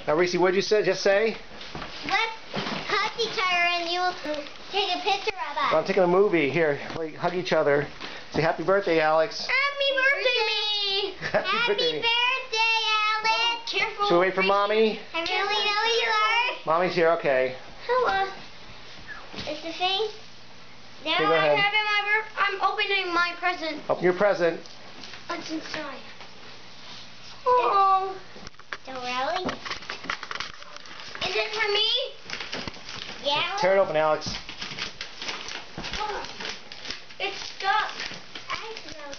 Now, Reese, what did you just say? Let's hug each other and you'll take a picture of us. Well, I'm taking a movie. Here, wait, hug each other. Say happy birthday, Alex. Happy birthday, me! Happy birthday, Alex! Careful. Should we wait for Mommy? I really know you are. Mommy's here, okay. Hello. Is the thing? Now Okay, go ahead. I'm opening my present. Open your present. What's inside? Oh. So really? Is it for me? Yeah. Tear it open, Alex. Oh, it's stuck. I don't know.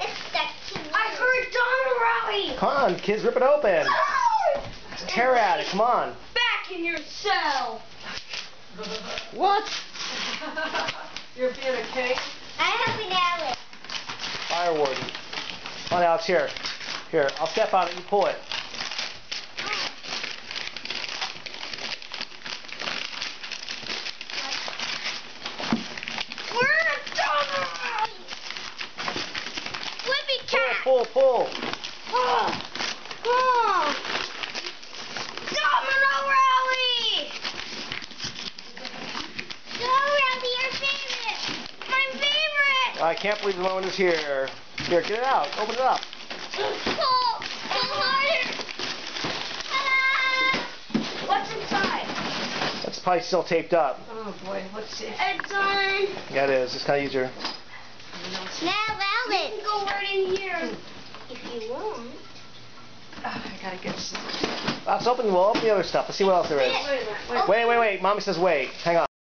It's stuck to me. I heard Donald Rally. Come on, kids, rip it open. Tear at it, come on. Back in your cell. What? You're being a cake? I'm helping Alex. Fire warden. Come on, Alex, here. Here, I'll step on it, you pull it. We're a Donald Rally. Flippy cat. Pull. Oh. Domino Rally! Domino Rally, your favorite! My favorite! I can't believe the moment is here. Here, get it out. Open it up. Pull harder! Ta-da! What's inside? It's probably still taped up. Oh boy, let's see. It's on. Yeah, it is. It's kind of easier. Now, Alex. You can go right in here if you want. I gotta get some. Let's open. We'll open the other stuff. Let's see what else there is. Wait. Wait. Mommy says wait. Hang on.